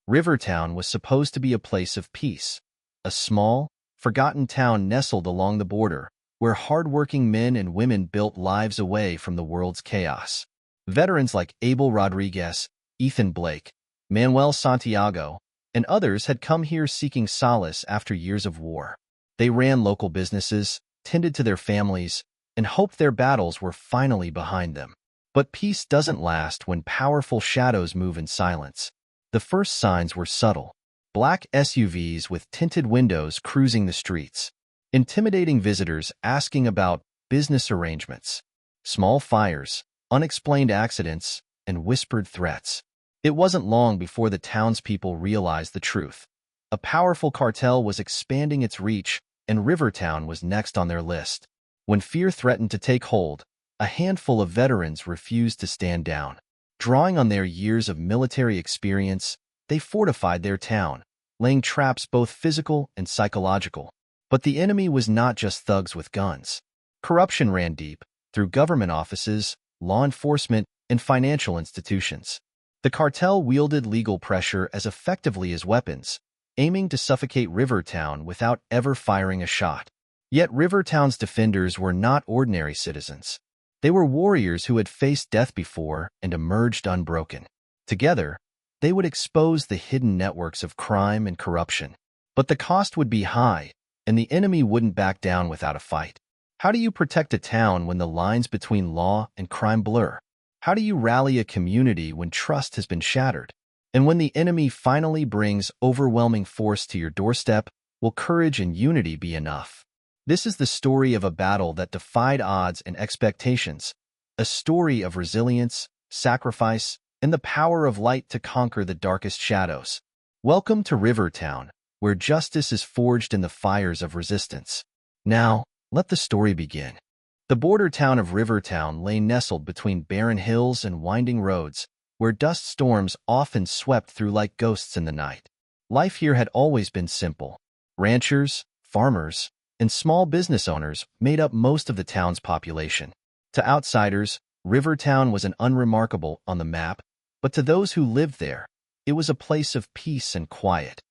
Rivertown was supposed to be a place of peace, a small, forgotten town nestled along the border, where hardworking men and women built lives away from the world's chaos. Veterans like Abel Rodriguez, Ethan Blake, Manuel Santiago, and others had come here seeking solace after years of war. They ran local businesses, tended to their families, and hoped their battles were finally behind them. But peace doesn't last when powerful shadows move in silence. The first signs were subtle. Black SUVs with tinted windows cruising the streets, intimidating visitors asking about business arrangements, small fires, unexplained accidents, and whispered threats. It wasn't long before the townspeople realized the truth. A powerful cartel was expanding its reach, and Rivertown was next on their list. When fear threatened to take hold, a handful of veterans refused to stand down. Drawing on their years of military experience, they fortified their town, laying traps both physical and psychological. But the enemy was not just thugs with guns. Corruption ran deep, through government offices, law enforcement, and financial institutions. The cartel wielded legal pressure as effectively as weapons, aiming to suffocate Rivertown without ever firing a shot. Yet Rivertown's defenders were not ordinary citizens. They were warriors who had faced death before and emerged unbroken. Together, they would expose the hidden networks of crime and corruption. But the cost would be high, and the enemy wouldn't back down without a fight. How do you protect a town when the lines between law and crime blur? How do you rally a community when trust has been shattered? And when the enemy finally brings overwhelming force to your doorstep, will courage and unity be enough? This is the story of a battle that defied odds and expectations, a story of resilience, sacrifice, and the power of light to conquer the darkest shadows. Welcome to Rivertown, where justice is forged in the fires of resistance. Now, let the story begin. The border town of Rivertown lay nestled between barren hills and winding roads, where dust storms often swept through like ghosts in the night. Life here had always been simple. Ranchers, farmers, and small business owners made up most of the town's population. To outsiders, Rivertown was an unremarkable on the map, but to those who lived there, it was a place of peace and quiet.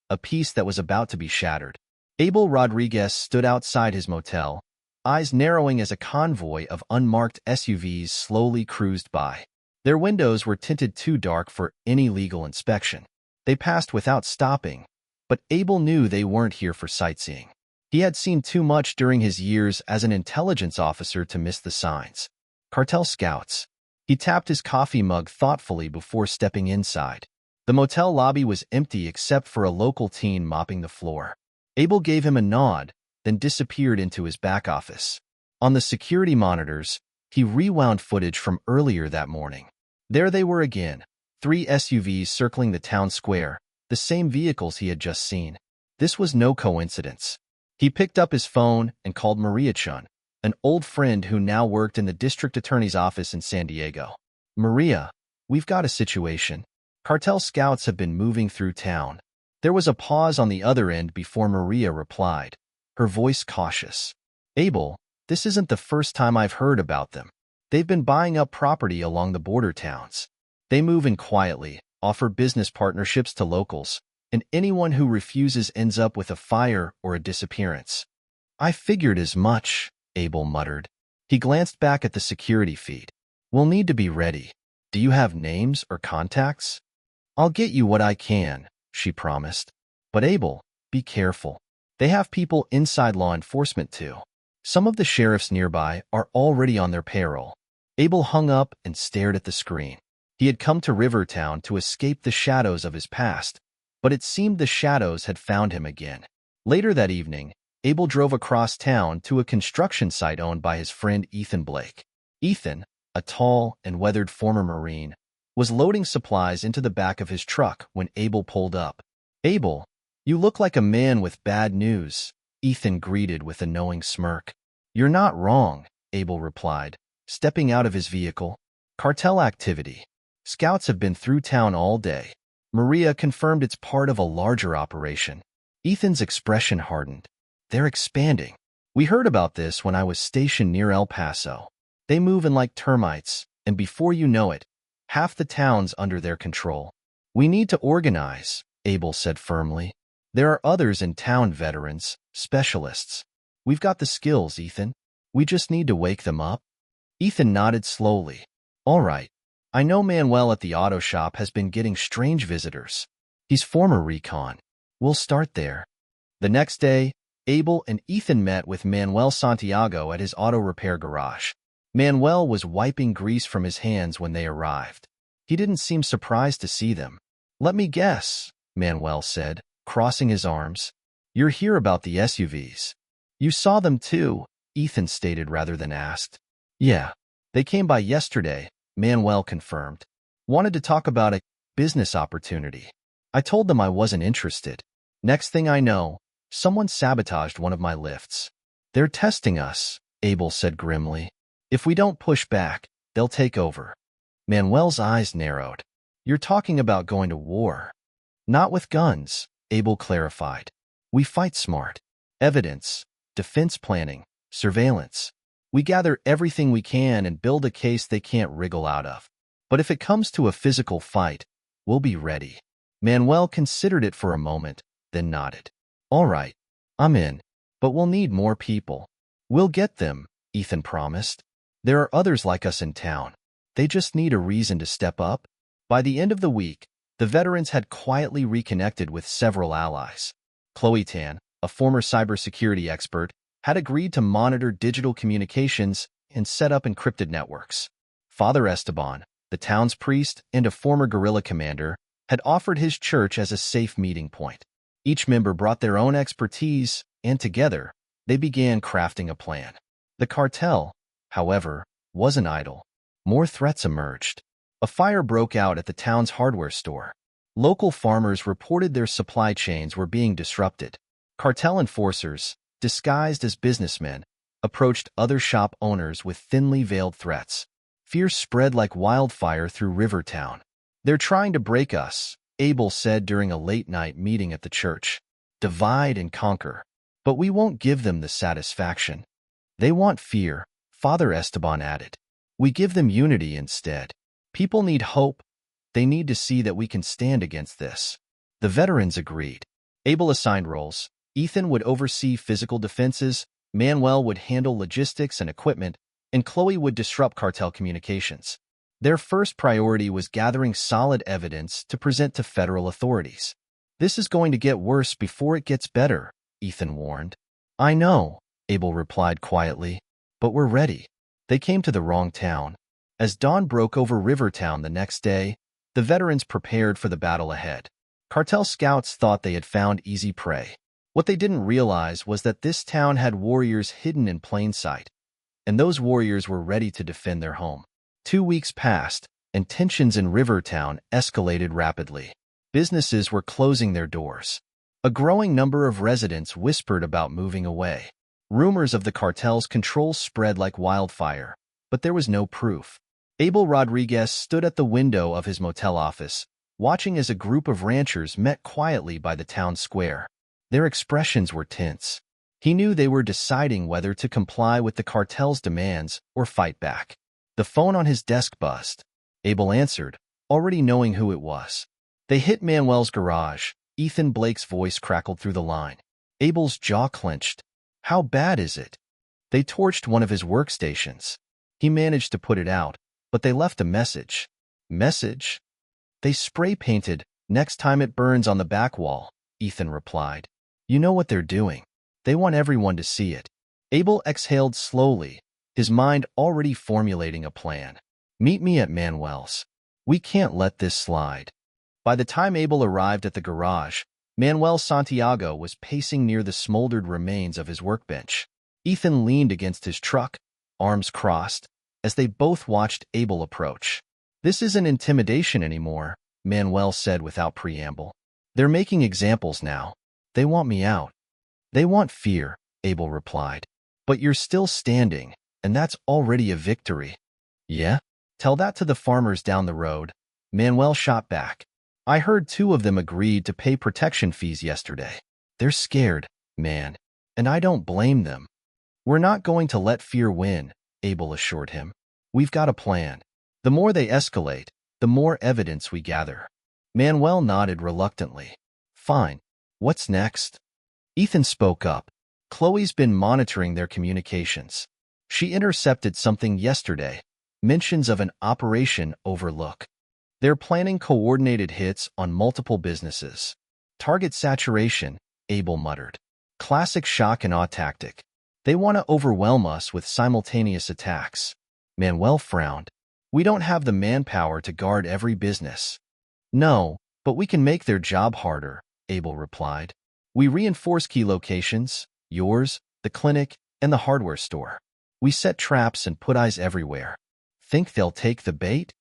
A peace that was about to be shattered. Abel Rodriguez stood outside his motel, eyes narrowing as a convoy of unmarked SUVs slowly cruised by. Their windows were tinted too dark for any legal inspection. They passed without stopping, but Abel knew they weren't here for sightseeing. He had seen too much during his years as an intelligence officer to miss the signs. Cartel scouts. He tapped his coffee mug thoughtfully before stepping inside. The motel lobby was empty except for a local teen mopping the floor. Abel gave him a nod, then disappeared into his back office. On the security monitors, he rewound footage from earlier that morning. There they were again, 3 SUVs circling the town square, the same vehicles he had just seen. This was no coincidence. He picked up his phone and called Maria Chun, an old friend who now worked in the district attorney's office in San Diego. Maria, we've got a situation. Cartel scouts have been moving through town. There was a pause on the other end before Maria replied, her voice cautious. Abel, this isn't the first time I've heard about them. They've been buying up property along the border towns. They move in quietly, offer business partnerships to locals, and anyone who refuses ends up with a fire or a disappearance. I figured as much, Abel muttered. He glanced back at the security feed. We'll need to be ready. Do you have names or contacts? I'll get you what I can, she promised. But Abel, be careful. They have people inside law enforcement too. Some of the sheriffs nearby are already on their payroll. Abel hung up and stared at the screen. He had come to Rivertown to escape the shadows of his past, but it seemed the shadows had found him again. Later that evening, Abel drove across town to a construction site owned by his friend Ethan Blake. Ethan, a tall and weathered former Marine, was loading supplies into the back of his truck when Abel pulled up. Abel, you look like a man with bad news, Ethan greeted with a knowing smirk. You're not wrong, Abel replied, stepping out of his vehicle. Cartel activity. Scouts have been through town all day. Maria confirmed it's part of a larger operation. Ethan's expression hardened. They're expanding. We heard about this when I was stationed near El Paso. They move in like termites, and before you know it, half the town's under their control. We need to organize, Abel said firmly. There are others in town, veterans, specialists. We've got the skills, Ethan. We just need to wake them up. Ethan nodded slowly. All right. I know Manuel at the auto shop has been getting strange visitors. He's former recon. We'll start there. The next day, Abel and Ethan met with Manuel Santiago at his auto repair garage. Manuel was wiping grease from his hands when they arrived. He didn't seem surprised to see them. Let me guess, Manuel said, crossing his arms. You're here about the SUVs. You saw them too, Ethan stated rather than asked. Yeah, they came by yesterday, Manuel confirmed. Wanted to talk about a business opportunity. I told them I wasn't interested. Next thing I know, someone sabotaged one of my lifts. They're testing us, Abel said grimly. If we don't push back, they'll take over. Manuel's eyes narrowed. You're talking about going to war. Not with guns, Abel clarified. We fight smart. Evidence, defense planning, surveillance. We gather everything we can and build a case they can't wriggle out of. But if it comes to a physical fight, we'll be ready. Manuel considered it for a moment, then nodded. All right, I'm in, but we'll need more people. We'll get them, Ethan promised. There are others like us in town. They just need a reason to step up. By the end of the week, the veterans had quietly reconnected with several allies. Chloe Tan, a former cybersecurity expert, had agreed to monitor digital communications and set up encrypted networks. Father Esteban, the town's priest and a former guerrilla commander, had offered his church as a safe meeting point. Each member brought their own expertise, and together, they began crafting a plan. The cartel, however, wasn't idle. More threats emerged. A fire broke out at the town's hardware store. Local farmers reported their supply chains were being disrupted. Cartel enforcers, disguised as businessmen, approached other shop owners with thinly veiled threats. Fear spread like wildfire through Rivertown. They're trying to break us, Abel said during a late-night meeting at the church. Divide and conquer. But we won't give them the satisfaction. They want fear, Father Esteban added. We give them unity instead. People need hope. They need to see that we can stand against this. The veterans agreed. Abel assigned roles. Ethan would oversee physical defenses, Manuel would handle logistics and equipment, and Chloe would disrupt cartel communications. Their first priority was gathering solid evidence to present to federal authorities. This is going to get worse before it gets better, Ethan warned. I know, Abel replied quietly, but we're ready. They came to the wrong town. As dawn broke over Rivertown the next day, the veterans prepared for the battle ahead. Cartel scouts thought they had found easy prey. What they didn't realize was that this town had warriors hidden in plain sight, and those warriors were ready to defend their home. 2 weeks passed, and tensions in Rivertown escalated rapidly. Businesses were closing their doors. A growing number of residents whispered about moving away. Rumors of the cartel's control spread like wildfire, but there was no proof. Abel Rodriguez stood at the window of his motel office, watching as a group of ranchers met quietly by the town square. Their expressions were tense. He knew they were deciding whether to comply with the cartel's demands or fight back. The phone on his desk buzzed. Abel answered, already knowing who it was. They hit Manuel's garage. Ethan Blake's voice crackled through the line. Abel's jaw clenched. How bad is it? They torched one of his workstations. He managed to put it out, but they left a message. Message? They spray-painted, next time it burns on the back wall, Ethan replied. You know what they're doing. They want everyone to see it. Abel exhaled slowly, his mind already formulating a plan. Meet me at Manuel's. We can't let this slide. By the time Abel arrived at the garage, Manuel Santiago was pacing near the smoldered remains of his workbench. Ethan leaned against his truck, arms crossed, as they both watched Abel approach. This isn't intimidation anymore, Manuel said without preamble. They're making examples now. They want me out. They want fear, Abel replied. But you're still standing, and that's already a victory. Yeah? Tell that to the farmers down the road. Manuel shot back. I heard 2 of them agreed to pay protection fees yesterday. They're scared, man, and I don't blame them. We're not going to let fear win, Abel assured him. We've got a plan. The more they escalate, the more evidence we gather. Manuel nodded reluctantly. Fine. What's next? Ethan spoke up. Chloe's been monitoring their communications. She intercepted something yesterday, mentions of an Operation Overlook. They're planning coordinated hits on multiple businesses. Target saturation, Abel muttered. Classic shock and awe tactic. They want to overwhelm us with simultaneous attacks. Manuel frowned. We don't have the manpower to guard every business. No, but we can make their job harder, Abel replied. We reinforce key locations, yours, the clinic, and the hardware store. We set traps and put eyes everywhere. Think they'll take the bait?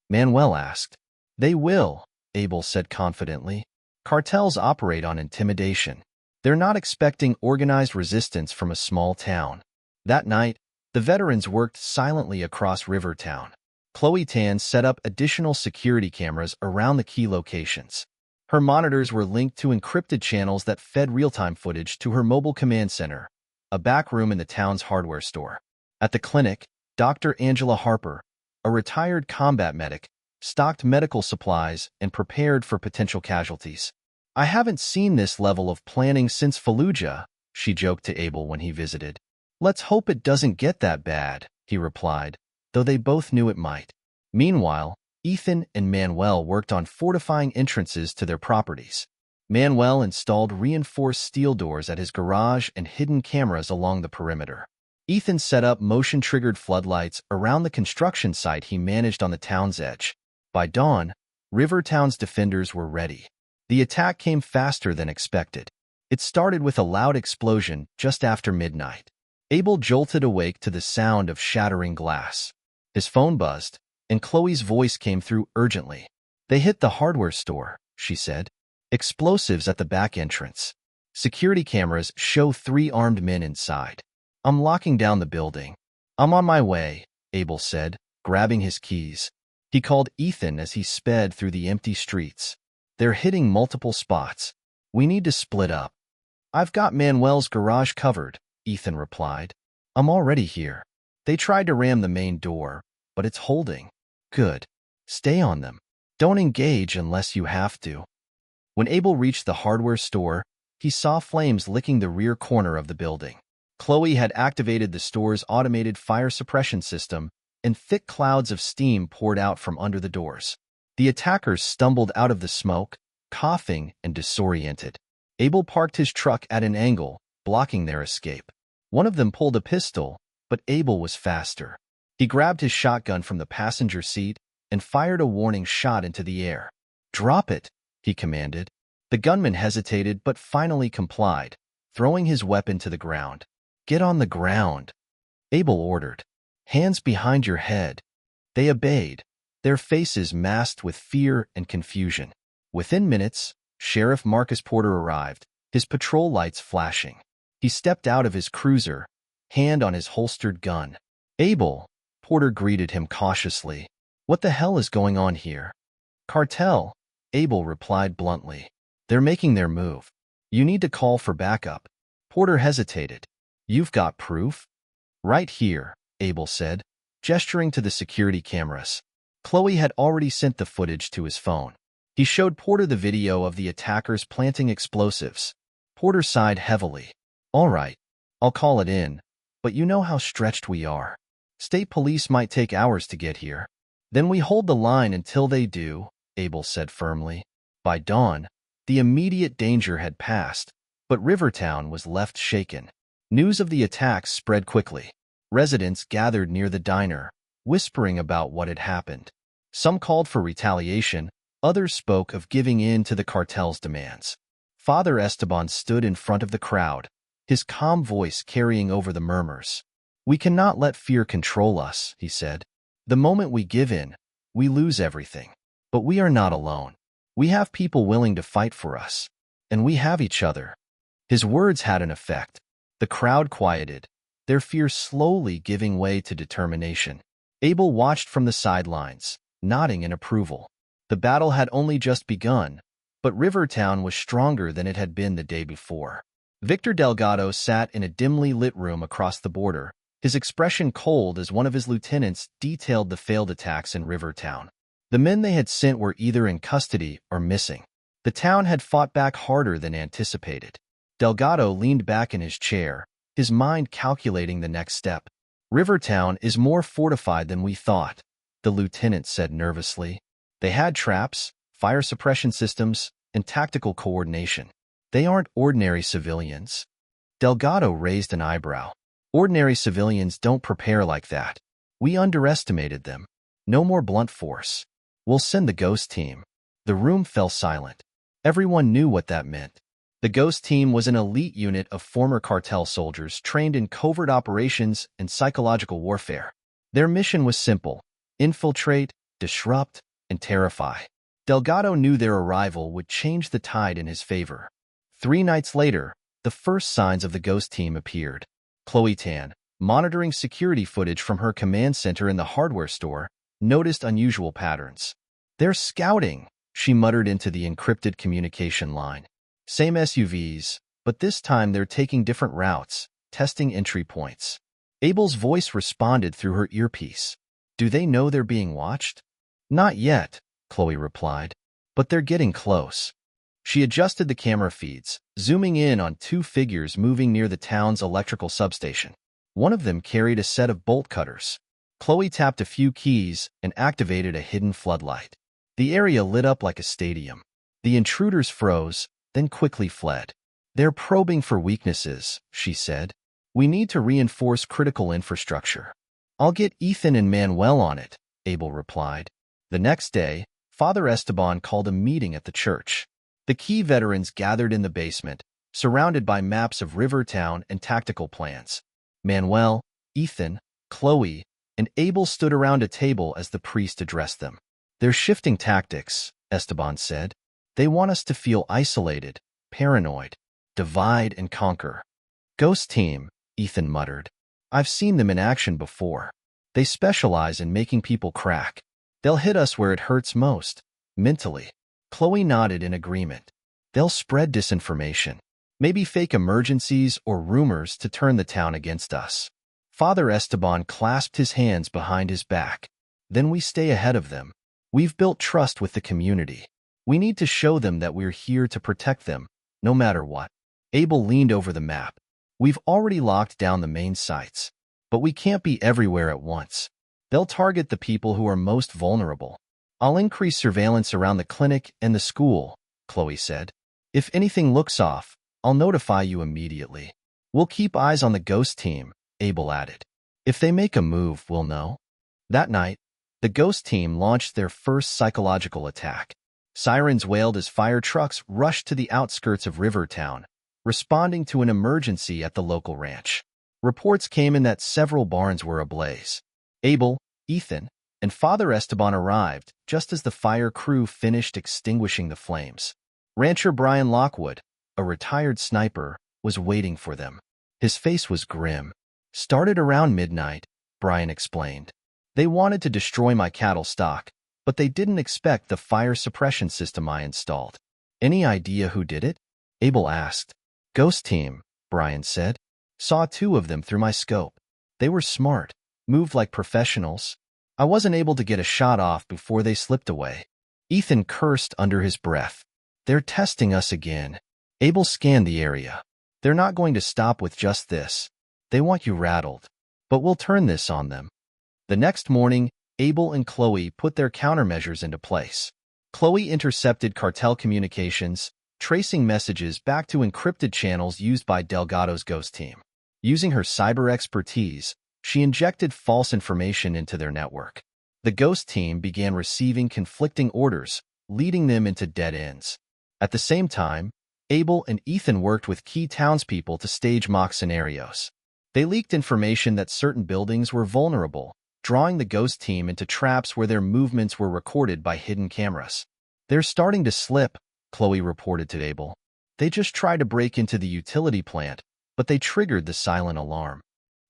Manuel asked. They will, Abel said confidently. Cartels operate on intimidation. They're not expecting organized resistance from a small town. That night, the veterans worked silently across Rivertown. Chloe Tan set up additional security cameras around the key locations. Her monitors were linked to encrypted channels that fed real-time footage to her mobile command center, a back room in the town's hardware store. At the clinic, Dr. Angela Harper, a retired combat medic, stocked medical supplies and prepared for potential casualties. I haven't seen this level of planning since Fallujah, she joked to Abel when he visited. Let's hope it doesn't get that bad, he replied, though they both knew it might. Meanwhile, Ethan and Manuel worked on fortifying entrances to their properties. Manuel installed reinforced steel doors at his garage and hidden cameras along the perimeter. Ethan set up motion-triggered floodlights around the construction site he managed on the town's edge. By dawn, Rivertown's defenders were ready. The attack came faster than expected. It started with a loud explosion just after midnight. Abel jolted awake to the sound of shattering glass. His phone buzzed, and Chloe's voice came through urgently. They hit the hardware store, she said. Explosives at the back entrance. Security cameras show 3 armed men inside. I'm locking down the building. I'm on my way, Abel said, grabbing his keys. He called Ethan as he sped through the empty streets. They're hitting multiple spots. We need to split up. I've got Manuel's garage covered, Ethan replied. I'm already here. They tried to ram the main door, but it's holding. Good. Stay on them. Don't engage unless you have to. When Abel reached the hardware store, he saw flames licking the rear corner of the building. Chloe had activated the store's automated fire suppression system, and thick clouds of steam poured out from under the doors. The attackers stumbled out of the smoke, coughing and disoriented. Abel parked his truck at an angle, blocking their escape. One of them pulled a pistol, but Abel was faster. He grabbed his shotgun from the passenger seat and fired a warning shot into the air. Drop it, he commanded. The gunman hesitated but finally complied, throwing his weapon to the ground. Get on the ground, Abel ordered. Hands behind your head. They obeyed, their faces masked with fear and confusion. Within minutes, Sheriff Marcus Porter arrived, his patrol lights flashing. He stepped out of his cruiser, hand on his holstered gun. Abel, Porter greeted him cautiously. What the hell is going on here? Cartel, Abel replied bluntly. They're making their move. You need to call for backup. Porter hesitated. You've got proof? Right here, Abel said, gesturing to the security cameras. Chloe had already sent the footage to his phone. He showed Porter the video of the attackers planting explosives. Porter sighed heavily. All right, I'll call it in, but you know how stretched we are. State police might take hours to get here. Then we hold the line until they do, Abel said firmly. By dawn, the immediate danger had passed, but Rivertown was left shaken. News of the attacks spread quickly. Residents gathered near the diner, whispering about what had happened. Some called for retaliation, others spoke of giving in to the cartel's demands. Father Esteban stood in front of the crowd, his calm voice carrying over the murmurs. We cannot let fear control us, he said. The moment we give in, we lose everything. But we are not alone. We have people willing to fight for us, and we have each other. His words had an effect. The crowd quieted, their fear slowly giving way to determination. Abel watched from the sidelines, nodding in approval. The battle had only just begun, but Rivertown was stronger than it had been the day before. Victor Delgado sat in a dimly lit room across the border, his expression cold as one of his lieutenants detailed the failed attacks in Rivertown. The men they had sent were either in custody or missing. The town had fought back harder than anticipated. Delgado leaned back in his chair, his mind calculating the next step. Rivertown is more fortified than we thought, the lieutenant said nervously. They had traps, fire suppression systems, and tactical coordination. They aren't ordinary civilians. Delgado raised an eyebrow. Ordinary civilians don't prepare like that. We underestimated them. No more blunt force. We'll send the ghost team. The room fell silent. Everyone knew what that meant. The ghost team was an elite unit of former cartel soldiers trained in covert operations and psychological warfare. Their mission was simple: infiltrate, disrupt, and terrify. Delgado knew their arrival would change the tide in his favor. 3 nights later, the first signs of the ghost team appeared. Chloe Tan, monitoring security footage from her command center in the hardware store, noticed unusual patterns. "They're scouting," she muttered into the encrypted communication line. "Same SUVs, but this time they're taking different routes, testing entry points." Abel's voice responded through her earpiece. "Do they know they're being watched?" "Not yet," Chloe replied, "but they're getting close." She adjusted the camera feeds, zooming in on 2 figures moving near the town's electrical substation. One of them carried a set of bolt cutters. Chloe tapped a few keys and activated a hidden floodlight. The area lit up like a stadium. The intruders froze, then quickly fled. "They're probing for weaknesses," she said. "We need to reinforce critical infrastructure." "I'll get Ethan and Manuel on it," Abel replied. The next day, Father Esteban called a meeting at the church. The key veterans gathered in the basement, surrounded by maps of Rivertown and tactical plans. Manuel, Ethan, Chloe, and Abel stood around a table as the priest addressed them. "They're shifting tactics," Esteban said. "They want us to feel isolated, paranoid, divide and conquer." "Ghost team," Ethan muttered. "I've seen them in action before. They specialize in making people crack. They'll hit us where it hurts most, mentally." Chloe nodded in agreement. "They'll spread disinformation, maybe fake emergencies or rumors to turn the town against us." Father Esteban clasped his hands behind his back. "Then we stay ahead of them. We've built trust with the community. We need to show them that we're here to protect them, no matter what." Abel leaned over the map. "We've already locked down the main sites, but we can't be everywhere at once. They'll target the people who are most vulnerable." "I'll increase surveillance around the clinic and the school," Chloe said. "If anything looks off, I'll notify you immediately." "We'll keep eyes on the ghost team," Abel added. "If they make a move, we'll know." That night, the ghost team launched their first psychological attack. Sirens wailed as fire trucks rushed to the outskirts of Rivertown, responding to an emergency at the local ranch. Reports came in that several barns were ablaze. Abel, Ethan, and Father Esteban arrived just as the fire crew finished extinguishing the flames. Rancher Brian Lockwood, a retired sniper, was waiting for them. His face was grim. "Started around midnight," Brian explained. "They wanted to destroy my cattle stock, but they didn't expect the fire suppression system I installed." "Any idea who did it?" Abel asked. "Ghost team," Brian said. "Saw 2 of them through my scope. They were smart, moved like professionals. I wasn't able to get a shot off before they slipped away." Ethan cursed under his breath. "They're testing us again." Abel scanned the area. "They're not going to stop with just this. They want you rattled. But we'll turn this on them." The next morning, Abel and Chloe put their countermeasures into place. Chloe intercepted cartel communications, tracing messages back to encrypted channels used by Delgado's ghost team. Using her cyber expertise, she injected false information into their network. The ghost team began receiving conflicting orders, leading them into dead ends. At the same time, Abel and Ethan worked with key townspeople to stage mock scenarios. They leaked information that certain buildings were vulnerable, drawing the ghost team into traps where their movements were recorded by hidden cameras. "They're starting to slip," Chloe reported to Abel. "They just tried to break into the utility plant, but they triggered the silent alarm."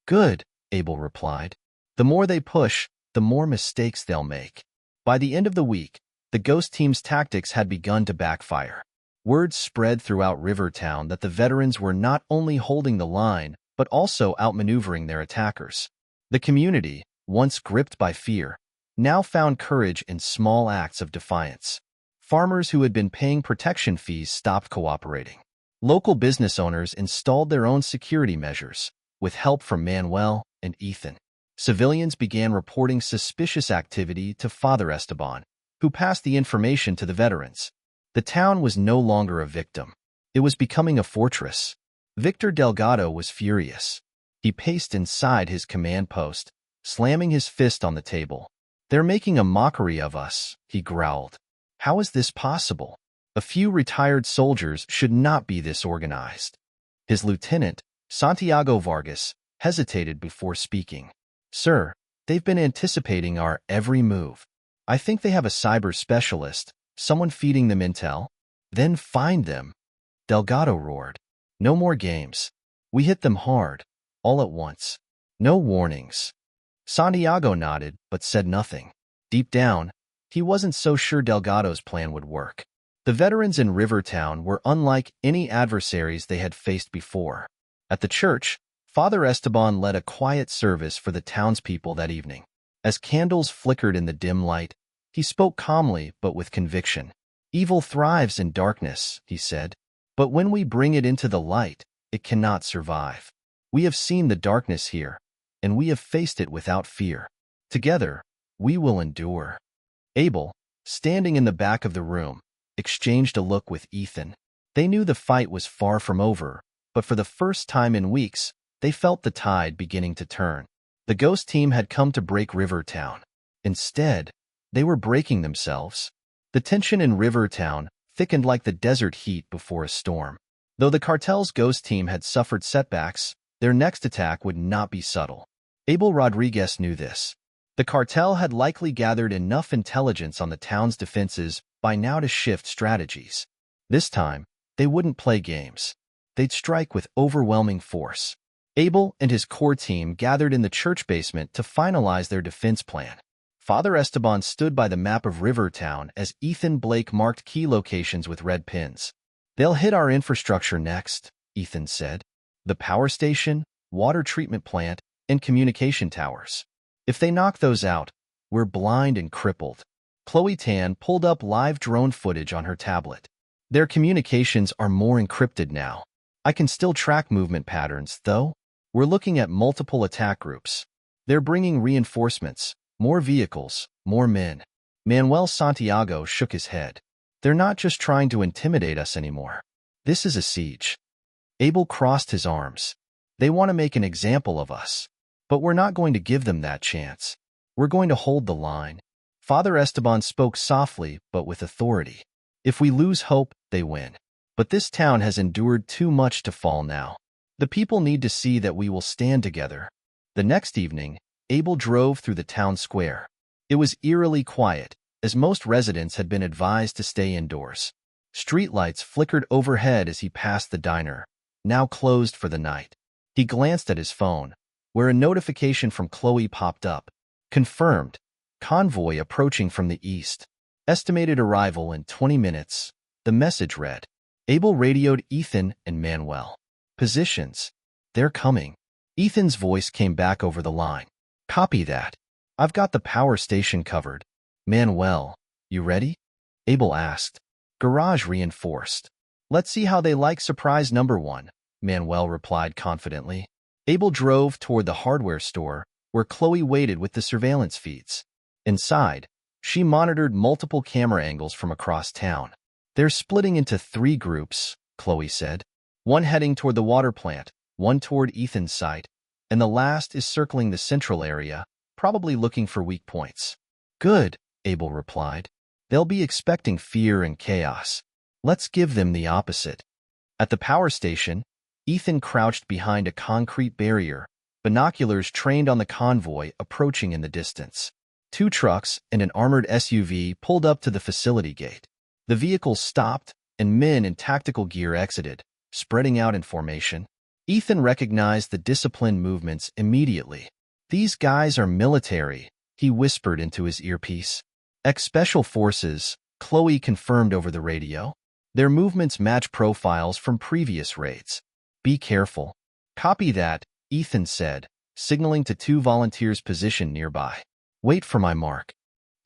"Good," Abel replied. "The more they push, the more mistakes they'll make." By the end of the week, the ghost team's tactics had begun to backfire. Word spread throughout Rivertown that the veterans were not only holding the line, but also outmaneuvering their attackers. The community, once gripped by fear, now found courage in small acts of defiance. Farmers who had been paying protection fees stopped cooperating. Local business owners installed their own security measures, with help from Manuel and Ethan. Civilians began reporting suspicious activity to Father Esteban, who passed the information to the veterans. The town was no longer a victim. It was becoming a fortress. Victor Delgado was furious. He paced inside his command post, slamming his fist on the table. "They're making a mockery of us," he growled. "How is this possible? A few retired soldiers should not be this organized." His lieutenant, Santiago Vargas, hesitated before speaking. "Sir, they've been anticipating our every move. I think they have a cyber specialist, someone feeding them intel." "Then find them," Delgado roared. "No more games. We hit them hard, all at once. No warnings." Santiago nodded, but said nothing. Deep down, he wasn't so sure Delgado's plan would work. The veterans in Rivertown were unlike any adversaries they had faced before. At the church, Father Esteban led a quiet service for the townspeople that evening. As candles flickered in the dim light, he spoke calmly but with conviction. "Evil thrives in darkness," he said. "But when we bring it into the light, it cannot survive. We have seen the darkness here, and we have faced it without fear. Together, we will endure." Abel, standing in the back of the room, exchanged a look with Ethan. They knew the fight was far from over, but for the first time in weeks, they felt the tide beginning to turn. The ghost team had come to break Rivertown. Instead, they were breaking themselves. The tension in Rivertown thickened like the desert heat before a storm. Though the cartel's ghost team had suffered setbacks, their next attack would not be subtle. Abel Rodriguez knew this. The cartel had likely gathered enough intelligence on the town's defenses by now to shift strategies. This time, they wouldn't play games. They'd strike with overwhelming force. Abel and his core team gathered in the church basement to finalize their defense plan. Father Esteban stood by the map of Rivertown as Ethan Blake marked key locations with red pins. "They'll hit our infrastructure next," Ethan said. "The power station, water treatment plant, and communication towers. If they knock those out, we're blind and crippled." Chloe Tan pulled up live drone footage on her tablet. "Their communications are more encrypted now. I can still track movement patterns, though. We're looking at multiple attack groups. They're bringing reinforcements, more vehicles, more men." Manuel Santiago shook his head. "They're not just trying to intimidate us anymore. This is a siege." Abel crossed his arms. "They want to make an example of us. But we're not going to give them that chance. We're going to hold the line." Father Esteban spoke softly but with authority. "If we lose hope, they win. But this town has endured too much to fall now. The people need to see that we will stand together." The next evening, Abel drove through the town square. It was eerily quiet, as most residents had been advised to stay indoors. Streetlights flickered overhead as he passed the diner, now closed for the night. He glanced at his phone, where a notification from Chloe popped up. "Confirmed. Convoy approaching from the east. Estimated arrival in 20 minutes. The message read. Abel radioed Ethan and Manuel. "Positions. They're coming." Ethan's voice came back over the line. "Copy that. I've got the power station covered." "Manuel, you ready?" Abel asked. "Garage reinforced. Let's see how they like surprise number one," Manuel replied confidently. Abel drove toward the hardware store, where Chloe waited with the surveillance feeds. Inside, she monitored multiple camera angles from across town. "They're splitting into 3 groups," Chloe said. "One heading toward the water plant, one toward Ethan's site, and the last is circling the central area, probably looking for weak points." "Good," Abel replied. "They'll be expecting fear and chaos. Let's give them the opposite." At the power station, Ethan crouched behind a concrete barrier, binoculars trained on the convoy approaching in the distance. 2 trucks and an armored SUV pulled up to the facility gate. The vehicles stopped, and men in tactical gear exited, spreading out in formation. Ethan recognized the disciplined movements immediately. "These guys are military," he whispered into his earpiece. "Ex-Special Forces," Chloe confirmed over the radio. "Their movements match profiles from previous raids. Be careful." "Copy that," Ethan said, signaling to 2 volunteers positioned nearby. "Wait for my mark."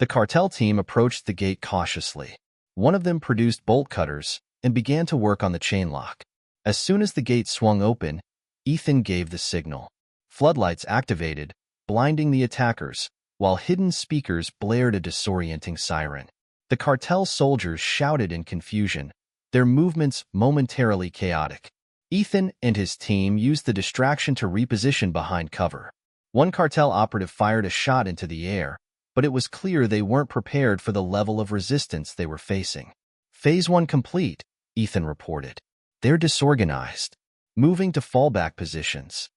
The cartel team approached the gate cautiously. One of them produced bolt cutters and began to work on the chain lock. As soon as the gate swung open, Ethan gave the signal. Floodlights activated, blinding the attackers, while hidden speakers blared a disorienting siren. The cartel soldiers shouted in confusion, their movements momentarily chaotic. Ethan and his team used the distraction to reposition behind cover. One cartel operative fired a shot into the air, but it was clear they weren't prepared for the level of resistance they were facing. Phase 1 complete, Ethan reported. They're disorganized, moving to fallback positions.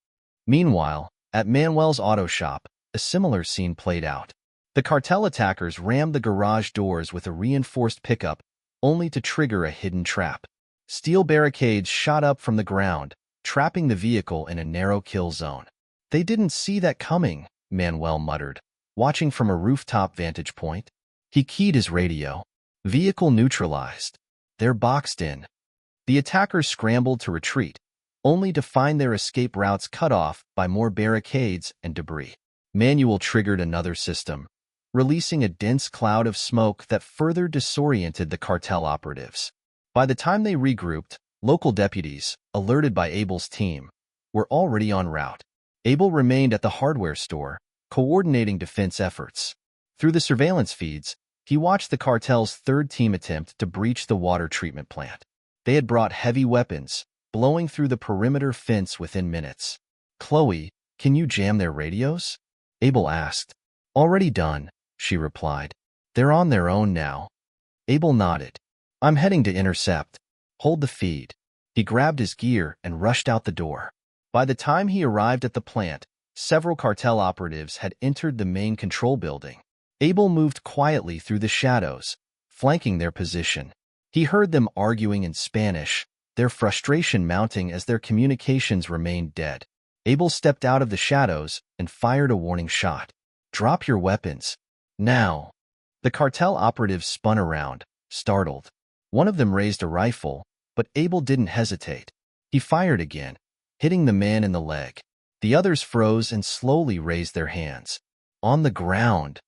Meanwhile, at Manuel's auto shop, a similar scene played out. The cartel attackers rammed the garage doors with a reinforced pickup, only to trigger a hidden trap. Steel barricades shot up from the ground, trapping the vehicle in a narrow kill zone. They didn't see that coming, Manuel muttered, watching from a rooftop vantage point. He keyed his radio. Vehicle neutralized. They're boxed in. The attackers scrambled to retreat, only to find their escape routes cut off by more barricades and debris. Manuel triggered another system, releasing a dense cloud of smoke that further disoriented the cartel operatives. By the time they regrouped, local deputies, alerted by Abel's team, were already en route. Abel remained at the hardware store, coordinating defense efforts. Through the surveillance feeds, he watched the cartel's third team attempt to breach the water treatment plant. They had brought heavy weapons, blowing through the perimeter fence within minutes. "Chloe, can you jam their radios?" Abel asked. "Already done," she replied. "They're on their own now." Abel nodded. "I'm heading to intercept. Hold the feed." He grabbed his gear and rushed out the door. By the time he arrived at the plant, several cartel operatives had entered the main control building. Abel moved quietly through the shadows, flanking their position. He heard them arguing in Spanish, their frustration mounting as their communications remained dead. Abel stepped out of the shadows and fired a warning shot. "Drop your weapons. Now." The cartel operatives spun around, startled. One of them raised a rifle, but Abel didn't hesitate. He fired again, hitting the man in the leg. The others froze and slowly raised their hands. "On the ground,"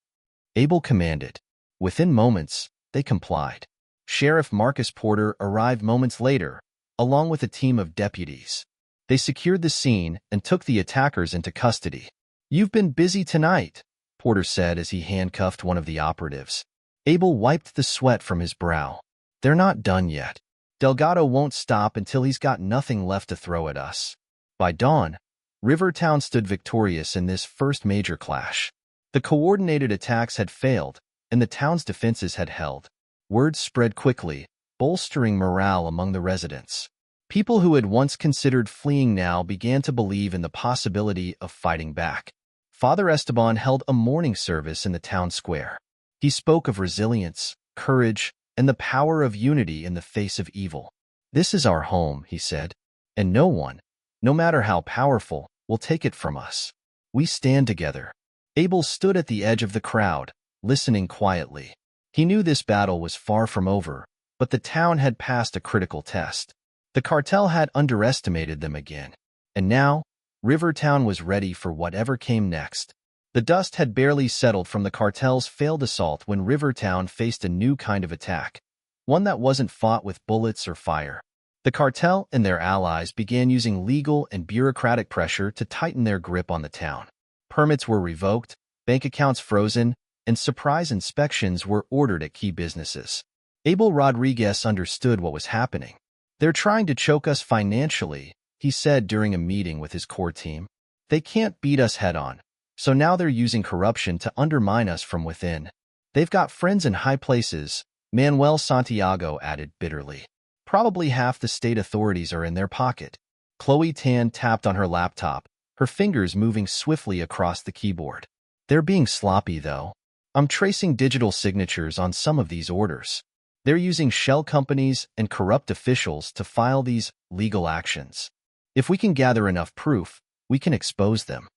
Abel commanded. Within moments, they complied. Sheriff Marcus Porter arrived moments later, along with a team of deputies. They secured the scene and took the attackers into custody. "You've been busy tonight," Porter said as he handcuffed one of the operatives. Abel wiped the sweat from his brow. "They're not done yet. Delgado won't stop until he's got nothing left to throw at us." By dawn, Rivertown stood victorious in this first major clash. The coordinated attacks had failed, and the town's defenses had held. Word spread quickly, bolstering morale among the residents. People who had once considered fleeing now began to believe in the possibility of fighting back. Father Esteban held a morning service in the town square. He spoke of resilience, courage, and the power of unity in the face of evil. "This is our home," he said, "and no one, no matter how powerful, will take it from us. We stand together." Abel stood at the edge of the crowd, listening quietly. He knew this battle was far from over, but the town had passed a critical test. The cartel had underestimated them again, and now, Rivertown was ready for whatever came next. The dust had barely settled from the cartel's failed assault when Rivertown faced a new kind of attack, one that wasn't fought with bullets or fire. The cartel and their allies began using legal and bureaucratic pressure to tighten their grip on the town. Permits were revoked, bank accounts frozen, and surprise inspections were ordered at key businesses. Abel Rodriguez understood what was happening. "They're trying to choke us financially," he said during a meeting with his core team. "They can't beat us head-on, so now they're using corruption to undermine us from within. They've got friends in high places," Manuel Santiago added bitterly. "Probably half the state authorities are in their pocket." Chloe Tan tapped on her laptop, her fingers moving swiftly across the keyboard. "They're being sloppy, though. I'm tracing digital signatures on some of these orders. They're using shell companies and corrupt officials to file these legal actions. If we can gather enough proof, we can expose them."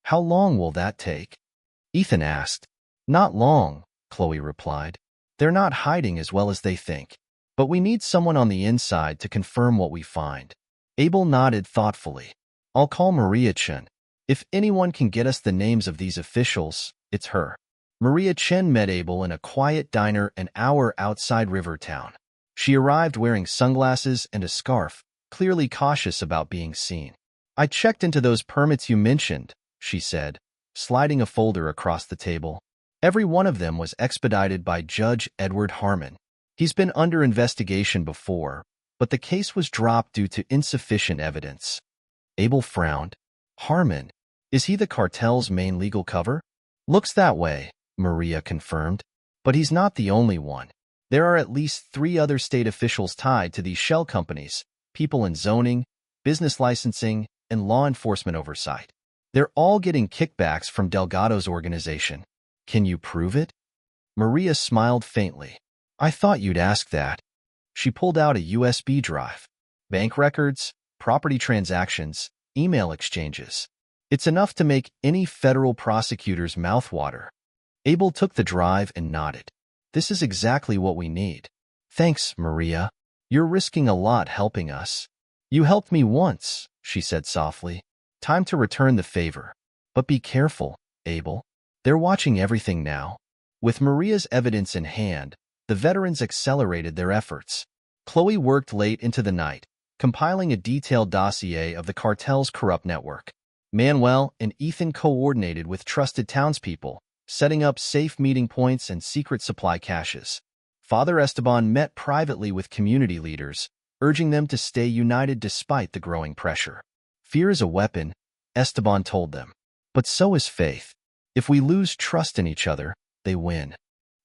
"How long will that take?" Ethan asked. "Not long," Chloe replied. "They're not hiding as well as they think. But we need someone on the inside to confirm what we find." Abel nodded thoughtfully. "I'll call Maria Chen. If anyone can get us the names of these officials, it's her." Maria Chen met Abel in a quiet diner an hour outside Rivertown. She arrived wearing sunglasses and a scarf, clearly cautious about being seen. "I checked into those permits you mentioned," she said, sliding a folder across the table. Every one of them was expedited by Judge Edward Harmon. He's been under investigation before, but the case was dropped due to insufficient evidence. Abel frowned. "Harmon? Is he the cartel's main legal cover?" "Looks that way," Maria confirmed. "But he's not the only one. There are at least 3 other state officials tied to these shell companies, people in zoning, business licensing, and law enforcement oversight. They're all getting kickbacks from Delgado's organization. Can you prove it?" Maria smiled faintly. "I thought you'd ask that." She pulled out a USB drive. "Bank records, property transactions, email exchanges. It's enough to make any federal prosecutor's mouth water." Abel took the drive and nodded. "This is exactly what we need." "Thanks, Maria. You're risking a lot helping us." "You helped me once," she said softly. "Time to return the favor. But be careful, Abel. They're watching everything now." With Maria's evidence in hand, the veterans accelerated their efforts. Chloe worked late into the night, compiling a detailed dossier of the cartel's corrupt network. Manuel and Ethan coordinated with trusted townspeople, setting up safe meeting points and secret supply caches. Father Esteban met privately with community leaders, urging them to stay united despite the growing pressure. "Fear is a weapon," Esteban told them. "But so is faith. If we lose trust in each other, they win."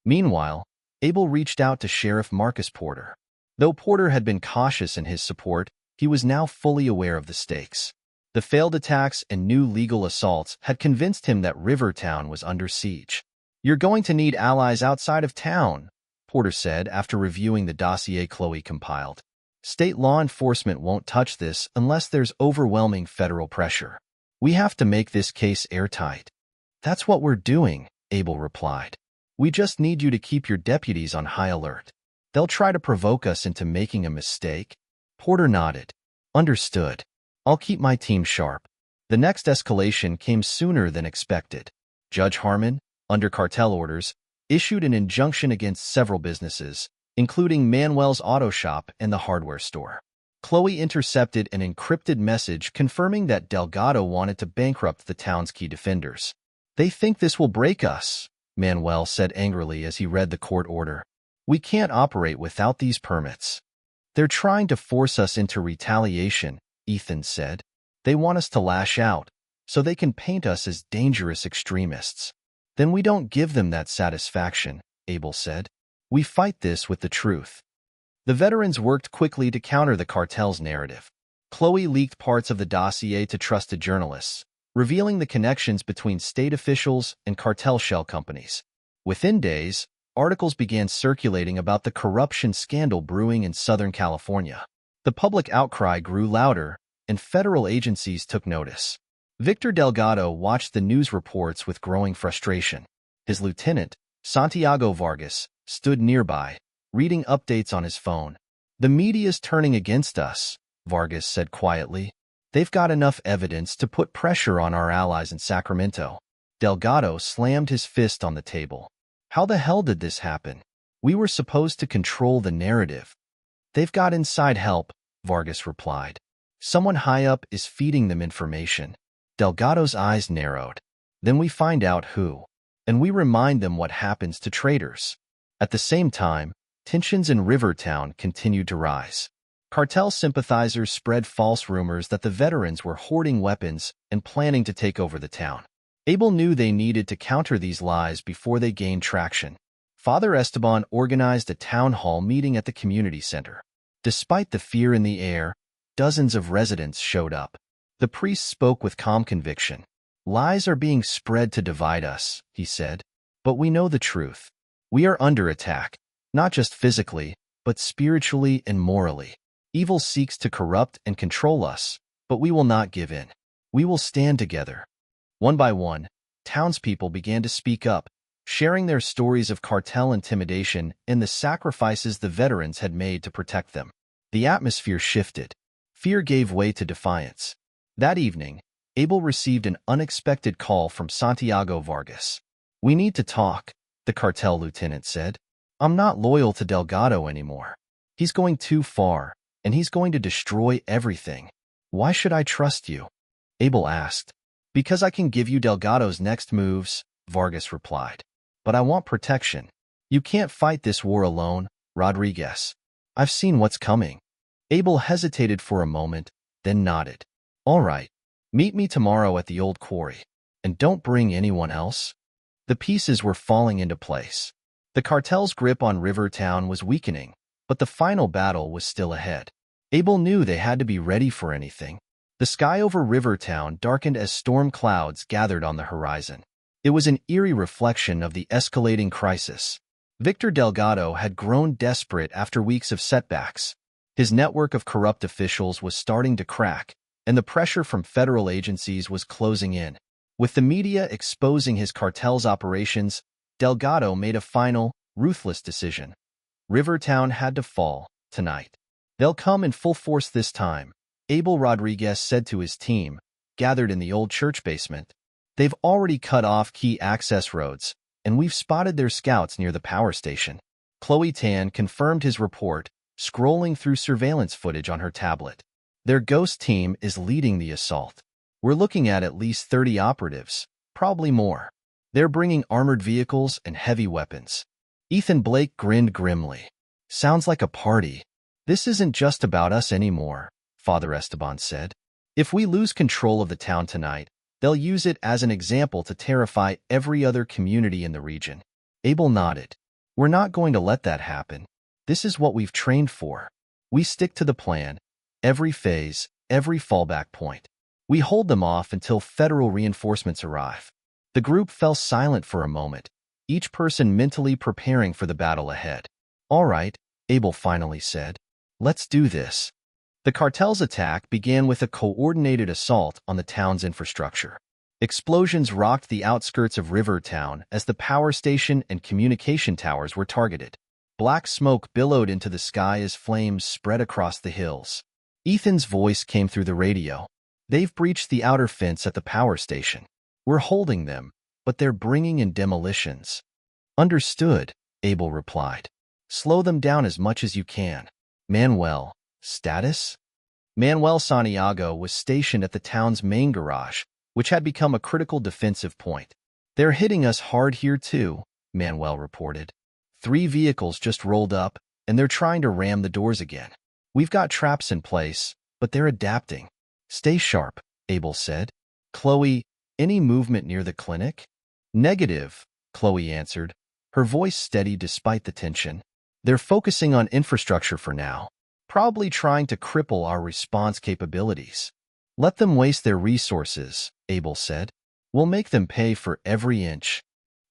Meanwhile, Abel reached out to Sheriff Marcus Porter. Though Porter had been cautious in his support, he was now fully aware of the stakes. The failed attacks and new legal assaults had convinced him that Rivertown was under siege. "You're going to need allies outside of town," Porter said after reviewing the dossier Chloe compiled. "State law enforcement won't touch this unless there's overwhelming federal pressure. We have to make this case airtight." "That's what we're doing," Abel replied. "We just need you to keep your deputies on high alert. They'll try to provoke us into making a mistake." Porter nodded. "Understood. I'll keep my team sharp." The next escalation came sooner than expected. Judge Harmon, under cartel orders, issued an injunction against several businesses, including Manuel's auto shop and the hardware store. Chloe intercepted an encrypted message confirming that Delgado wanted to bankrupt the town's key defenders. "They think this will break us," Manuel said angrily as he read the court order. "We can't operate without these permits." "They're trying to force us into retaliation," Ethan said. "They want us to lash out, so they can paint us as dangerous extremists." "Then we don't give them that satisfaction," Abel said. "We fight this with the truth." The veterans worked quickly to counter the cartel's narrative. Chloe leaked parts of the dossier to trusted journalists, revealing the connections between state officials and cartel shell companies. Within days, articles began circulating about the corruption scandal brewing in Southern California. The public outcry grew louder, and federal agencies took notice. Victor Delgado watched the news reports with growing frustration. His lieutenant, Santiago Vargas, stood nearby, reading updates on his phone. "The media's turning against us," Vargas said quietly. "They've got enough evidence to put pressure on our allies in Sacramento." Delgado slammed his fist on the table. "How the hell did this happen? We were supposed to control the narrative." "They've got inside help," Vargas replied. "Someone high up is feeding them information." Delgado's eyes narrowed. "Then we find out who, and we remind them what happens to traitors." At the same time, tensions in Rivertown continued to rise. Cartel sympathizers spread false rumors that the veterans were hoarding weapons and planning to take over the town. Abel knew they needed to counter these lies before they gained traction. Father Esteban organized a town hall meeting at the community center. Despite the fear in the air, dozens of residents showed up. The priest spoke with calm conviction. "Lies are being spread to divide us," he said. "But we know the truth. We are under attack, not just physically, but spiritually and morally. Evil seeks to corrupt and control us, but we will not give in. We will stand together." One by one, townspeople began to speak up, sharing their stories of cartel intimidation and the sacrifices the veterans had made to protect them. The atmosphere shifted. Fear gave way to defiance. That evening, Abel received an unexpected call from Santiago Vargas. We need to talk, the cartel lieutenant said. I'm not loyal to Delgado anymore. He's going too far, and he's going to destroy everything. Why should I trust you? Abel asked. Because I can give you Delgado's next moves, Vargas replied. But I want protection. You can't fight this war alone, Rodriguez. I've seen what's coming. Abel hesitated for a moment, then nodded. All right. Meet me tomorrow at the old quarry. And don't bring anyone else. The pieces were falling into place. The cartel's grip on Rivertown was weakening, but the final battle was still ahead. Abel knew they had to be ready for anything. The sky over Rivertown darkened as storm clouds gathered on the horizon. It was an eerie reflection of the escalating crisis. Victor Delgado had grown desperate after weeks of setbacks. His network of corrupt officials was starting to crack, and the pressure from federal agencies was closing in. With the media exposing his cartel's operations, Delgado made a final, ruthless decision. Rivertown had to fall, tonight. They'll come in full force this time, Abel Rodriguez said to his team, gathered in the old church basement. They've already cut off key access roads, and we've spotted their scouts near the power station. Chloe Tan confirmed his report, scrolling through surveillance footage on her tablet. Their ghost team is leading the assault. We're looking at least 30 operatives, probably more. They're bringing armored vehicles and heavy weapons. Ethan Blake grinned grimly. Sounds like a party. This isn't just about us anymore, Father Esteban said. If we lose control of the town tonight, they'll use it as an example to terrify every other community in the region. Abel nodded. We're not going to let that happen. This is what we've trained for. We stick to the plan, every phase, every fallback point. We hold them off until federal reinforcements arrive. The group fell silent for a moment, each person mentally preparing for the battle ahead. All right, Abel finally said. Let's do this. The cartel's attack began with a coordinated assault on the town's infrastructure. Explosions rocked the outskirts of Rivertown as the power station and communication towers were targeted. Black smoke billowed into the sky as flames spread across the hills. Ethan's voice came through the radio. They've breached the outer fence at the power station. We're holding them, but they're bringing in demolitions. Understood, Abel replied. Slow them down as much as you can. Manuel, status? Manuel Santiago was stationed at the town's main garage, which had become a critical defensive point. They're hitting us hard here too, Manuel reported. 3 vehicles just rolled up, and they're trying to ram the doors again. We've got traps in place, but they're adapting. Stay sharp, Abel said. Chloe, any movement near the clinic? Negative, Chloe answered, her voice steady despite the tension. They're focusing on infrastructure for now, probably trying to cripple our response capabilities. Let them waste their resources, Abel said. We'll make them pay for every inch.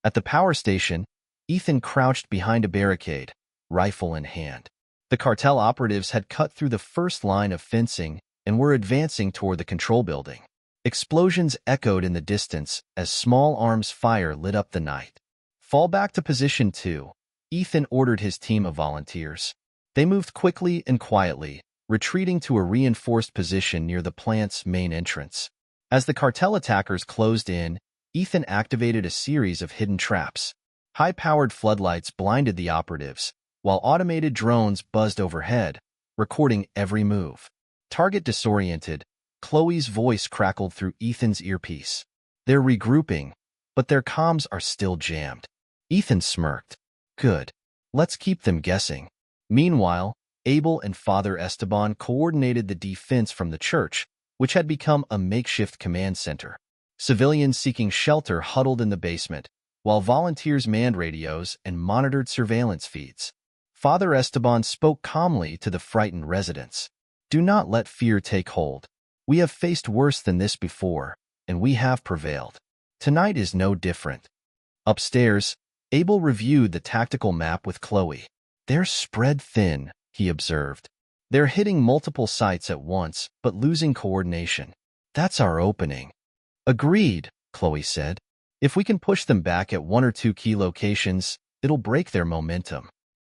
At the power station, Ethan crouched behind a barricade, rifle in hand. The cartel operatives had cut through the first line of fencing and were advancing toward the control building. Explosions echoed in the distance as small arms fire lit up the night. Fall back to position 2, Ethan ordered his team of volunteers. They moved quickly and quietly, retreating to a reinforced position near the plant's main entrance. As the cartel attackers closed in, Ethan activated a series of hidden traps. High-powered floodlights blinded the operatives, while automated drones buzzed overhead, recording every move. Target disoriented, Chloe's voice crackled through Ethan's earpiece. They're regrouping, but their comms are still jammed. Ethan smirked. Good. Let's keep them guessing. Meanwhile, Abel and Father Esteban coordinated the defense from the church, which had become a makeshift command center. Civilians seeking shelter huddled in the basement, while volunteers manned radios and monitored surveillance feeds. Father Esteban spoke calmly to the frightened residents. Do not let fear take hold. We have faced worse than this before, and we have prevailed. Tonight is no different. Upstairs, Abel reviewed the tactical map with Chloe. They're spread thin, he observed. They're hitting multiple sites at once, but losing coordination. That's our opening. Agreed, Chloe said. If we can push them back at 1 or 2 key locations, it'll break their momentum.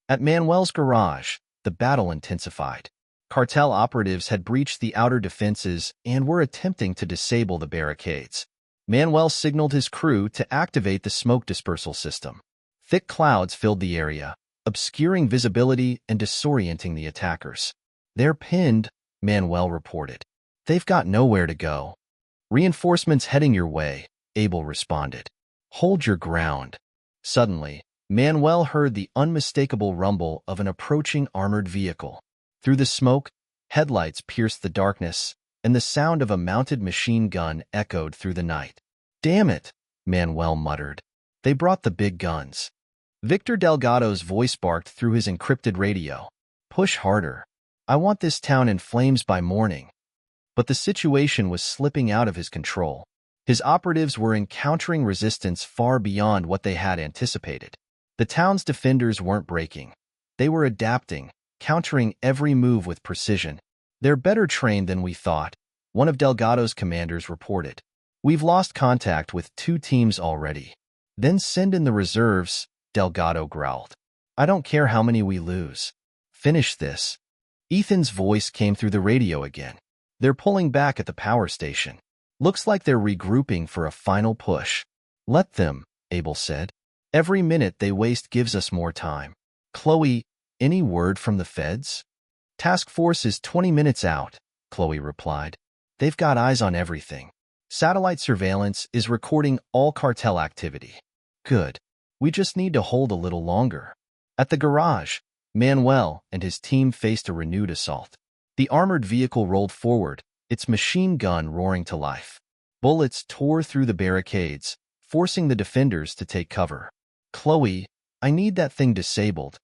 At Manuel's garage, the battle intensified. Cartel operatives had breached the outer defenses and were attempting to disable the barricades. Manuel signaled his crew to activate the smoke dispersal system. Thick clouds filled the area, obscuring visibility and disorienting the attackers. "They're pinned," Manuel reported. "They've got nowhere to go." "Reinforcements heading your way," Abel responded. "Hold your ground." Suddenly, Manuel heard the unmistakable rumble of an approaching armored vehicle. Through the smoke, headlights pierced the darkness, and the sound of a mounted machine gun echoed through the night. "Damn it," Manuel muttered. "They brought the big guns." Victor Delgado's voice barked through his encrypted radio. "Push harder. I want this town in flames by morning." But the situation was slipping out of his control. His operatives were encountering resistance far beyond what they had anticipated. The town's defenders weren't breaking. They were adapting, countering every move with precision. "They're better trained than we thought," one of Delgado's commanders reported. "We've lost contact with 2 teams already." "Then send in the reserves," Delgado growled. "I don't care how many we lose. Finish this." Ethan's voice came through the radio again. "They're pulling back at the power station. Looks like they're regrouping for a final push." "Let them," Abel said. "Every minute they waste gives us more time." "Chloe, any word from the feds?" "Task force is 20 minutes out," Chloe replied. "They've got eyes on everything. Satellite surveillance is recording all cartel activity." "Good. We just need to hold a little longer." At the garage, Manuel and his team faced a renewed assault. The armored vehicle rolled forward, its machine gun roaring to life. Bullets tore through the barricades, forcing the defenders to take cover. "Chloe, I need that thing disabled,"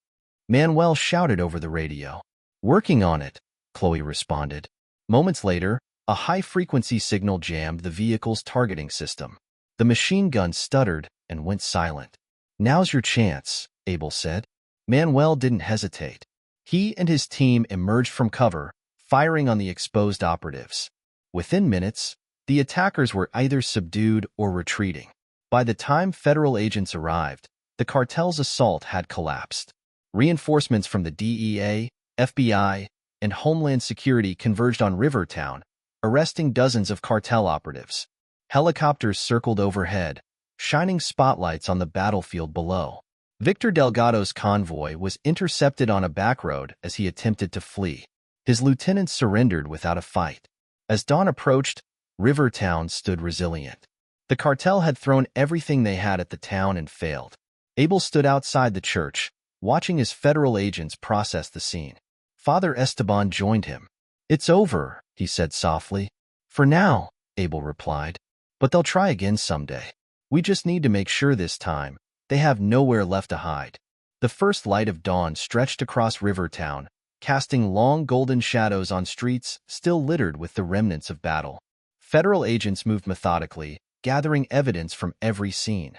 Manuel shouted over the radio. "Working on it," Chloe responded. Moments later, a high-frequency signal jammed the vehicle's targeting system. The machine gun stuttered and went silent. "Now's your chance," Abel said. Manuel didn't hesitate. He and his team emerged from cover, firing on the exposed operatives. Within minutes, the attackers were either subdued or retreating. By the time federal agents arrived, the cartel's assault had collapsed. Reinforcements from the DEA, FBI, and Homeland Security converged on Rivertown, arresting dozens of cartel operatives. Helicopters circled overhead, shining spotlights on the battlefield below. Victor Delgado's convoy was intercepted on a back road as he attempted to flee. His lieutenants surrendered without a fight. As dawn approached, Rivertown stood resilient. The cartel had thrown everything they had at the town and failed. Abel stood outside the church, watching his federal agents process the scene. Father Esteban joined him. "It's over," he said softly. "For now," Abel replied. "But they'll try again someday. We just need to make sure this time they have nowhere left to hide." The first light of dawn stretched across Rivertown, casting long golden shadows on streets still littered with the remnants of battle. Federal agents moved methodically, gathering evidence from every scene.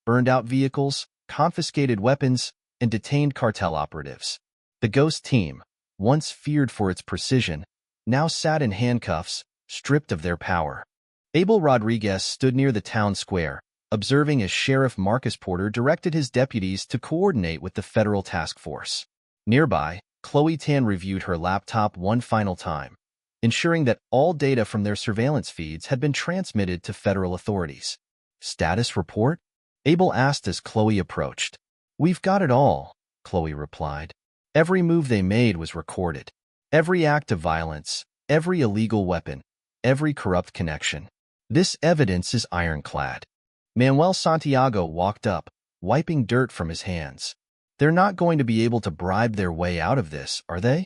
Burned-out vehicles, confiscated weapons, and detained cartel operatives. The Ghost team, once feared for its precision, now sat in handcuffs, stripped of their power. Abel Rodriguez stood near the town square, observing as Sheriff Marcus Porter directed his deputies to coordinate with the federal task force. Nearby, Chloe Tan reviewed her laptop one final time, ensuring that all data from their surveillance feeds had been transmitted to federal authorities. "Status report?" Abel asked as Chloe approached. "We've got it all," Chloe replied. "Every move they made was recorded. Every act of violence, every illegal weapon, every corrupt connection. This evidence is ironclad." Manuel Santiago walked up, wiping dirt from his hands. "They're not going to be able to bribe their way out of this, are they?"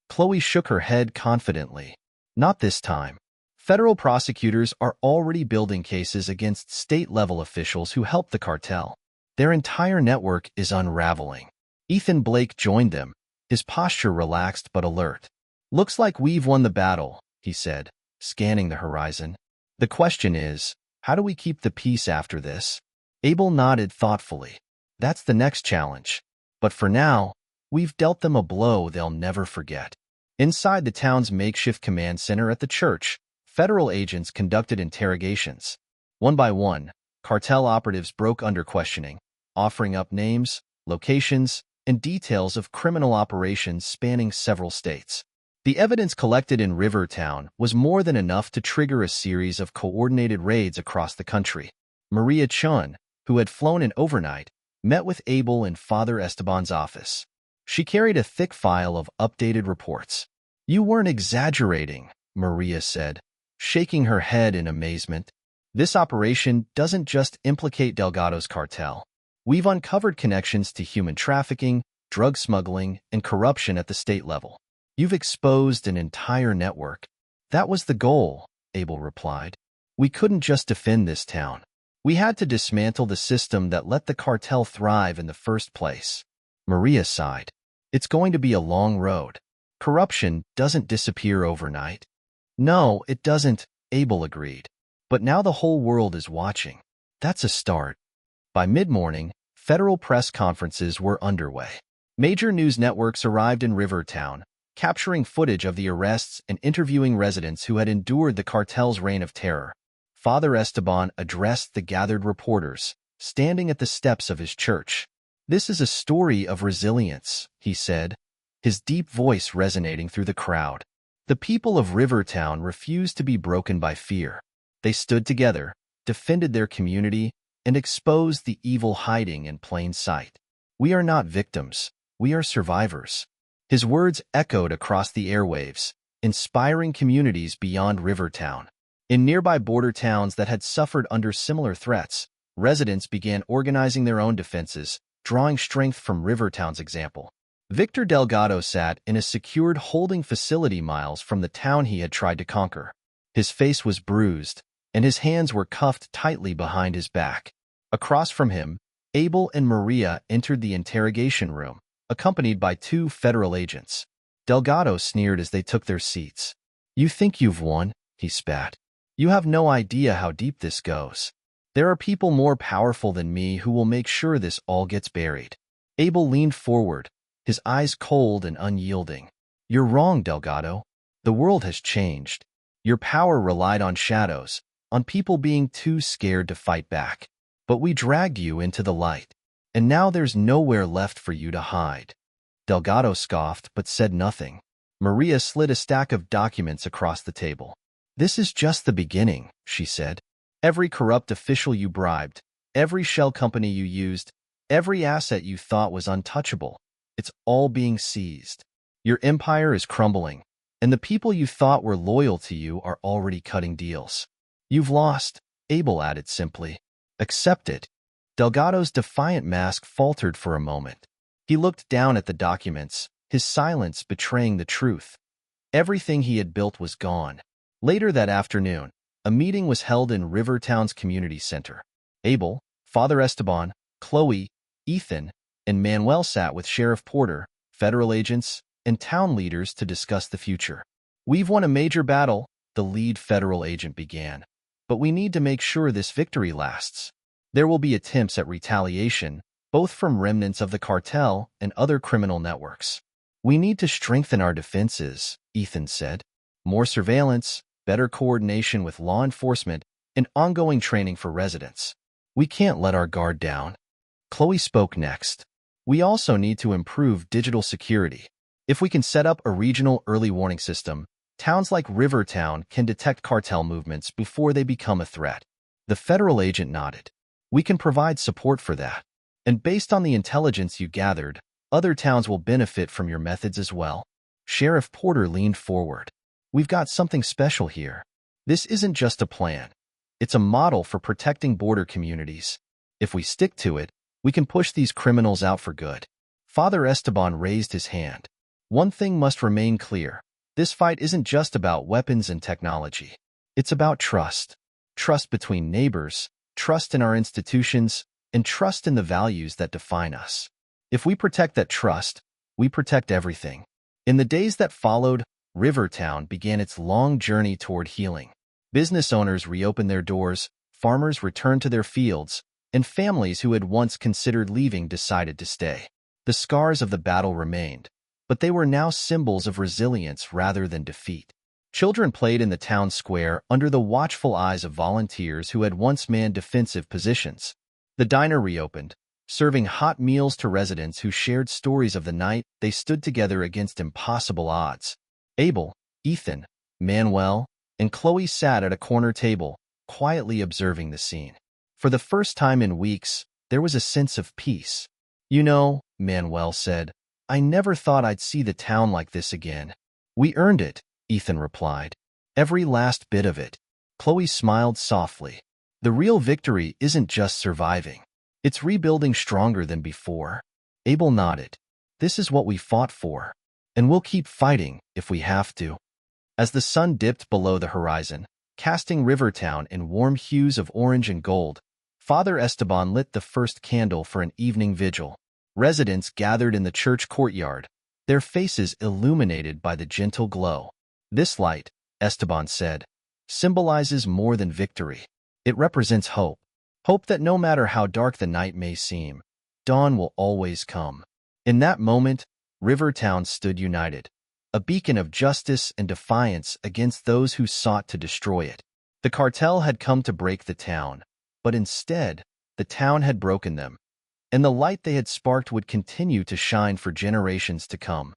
Chloe shook her head confidently. "Not this time. Federal prosecutors are already building cases against state-level officials who helped the cartel. Their entire network is unraveling." Ethan Blake joined them, his posture relaxed but alert. "Looks like we've won the battle," he said, scanning the horizon. "The question is, how do we keep the peace after this?" Abel nodded thoughtfully. "That's the next challenge. But for now, we've dealt them a blow they'll never forget." Inside the town's makeshift command center at the church, federal agents conducted interrogations. One by one, cartel operatives broke under questioning, offering up names, locations, and details of criminal operations spanning several states. The evidence collected in Rivertown was more than enough to trigger a series of coordinated raids across the country. Maria Chun, who had flown in overnight, met with Abel in Father Esteban's office. She carried a thick file of updated reports. "You weren't exaggerating," Maria said, shaking her head in amazement. "This operation doesn't just implicate Delgado's cartel. We've uncovered connections to human trafficking, drug smuggling, and corruption at the state level. You've exposed an entire network." "That was the goal," Abel replied. "We couldn't just defend this town. We had to dismantle the system that let the cartel thrive in the first place." Maria sighed. "It's going to be a long road. Corruption doesn't disappear overnight." "No, it doesn't," Abel agreed. "But now the whole world is watching. That's a start." By mid-morning, federal press conferences were underway. Major news networks arrived in Rivertown, capturing footage of the arrests and interviewing residents who had endured the cartel's reign of terror. Father Esteban addressed the gathered reporters, standing at the steps of his church. "This is a story of resilience," he said, his deep voice resonating through the crowd. The people of Rivertown refused to be broken by fear. They stood together, defended their community, and exposed the evil hiding in plain sight. "We are not victims. We are survivors." His words echoed across the airwaves, inspiring communities beyond Rivertown. In nearby border towns that had suffered under similar threats, residents began organizing their own defenses, drawing strength from Rivertown's example. Victor Delgado sat in a secured holding facility miles from the town he had tried to conquer. His face was bruised, and his hands were cuffed tightly behind his back. Across from him, Abel and Maria entered the interrogation room, accompanied by 2 federal agents. Delgado sneered as they took their seats. "You think you've won?" he spat. "You have no idea how deep this goes. There are people more powerful than me who will make sure this all gets buried." Abel leaned forward, his eyes cold and unyielding. "You're wrong, Delgado. The world has changed. Your power relied on shadows, on people being too scared to fight back. But we dragged you into the light, and now there's nowhere left for you to hide." Delgado scoffed but said nothing. Maria slid a stack of documents across the table. "This is just the beginning," she said. "Every corrupt official you bribed, every shell company you used, every asset you thought was untouchable, it's all being seized. Your empire is crumbling, and the people you thought were loyal to you are already cutting deals." "You've lost," Abel added simply. "Accept it." Delgado's defiant mask faltered for a moment. He looked down at the documents, his silence betraying the truth. Everything he had built was gone. Later that afternoon, a meeting was held in Rivertown's community center. Abel, Father Esteban, Chloe, Ethan, and Manuel sat with Sheriff Porter, federal agents, and town leaders to discuss the future. "We've won a major battle," the lead federal agent began. "But we need to make sure this victory lasts. There will be attempts at retaliation, both from remnants of the cartel and other criminal networks. We need to strengthen our defenses," Ethan said. "More surveillance, better coordination with law enforcement, and ongoing training for residents. We can't let our guard down." Chloe spoke next. "We also need to improve digital security. If we can set up a regional early warning system, towns like Rivertown can detect cartel movements before they become a threat." The federal agent nodded. "We can provide support for that. And based on the intelligence you gathered, other towns will benefit from your methods as well." Sheriff Porter leaned forward. "We've got something special here. This isn't just a plan. It's a model for protecting border communities. If we stick to it, we can push these criminals out for good." Father Esteban raised his hand. "One thing must remain clear. This fight isn't just about weapons and technology. It's about trust. Trust between neighbors, trust in our institutions, and trust in the values that define us. If we protect that trust, we protect everything." In the days that followed, Rivertown began its long journey toward healing. Business owners reopened their doors, farmers returned to their fields, and families who had once considered leaving decided to stay. The scars of the battle remained, but they were now symbols of resilience rather than defeat. Children played in the town square under the watchful eyes of volunteers who had once manned defensive positions. The diner reopened, serving hot meals to residents who shared stories of the night they stood together against impossible odds. Abel, Ethan, Manuel, and Chloe sat at a corner table, quietly observing the scene. For the first time in weeks, there was a sense of peace. "You know," Manuel said, "I never thought I'd see the town like this again." "We earned it," Ethan replied. "Every last bit of it." Chloe smiled softly. "The real victory isn't just surviving. It's rebuilding stronger than before." Abel nodded. "This is what we fought for, and we'll keep fighting if we have to." As the sun dipped below the horizon, casting Rivertown in warm hues of orange and gold, Father Esteban lit the first candle for an evening vigil. Residents gathered in the church courtyard, their faces illuminated by the gentle glow. "This light," Esteban said, "symbolizes more than victory. It represents hope. Hope that no matter how dark the night may seem, dawn will always come." In that moment, Rivertown stood united, a beacon of justice and defiance against those who sought to destroy it. The cartel had come to break the town, but instead, the town had broken them, and the light they had sparked would continue to shine for generations to come.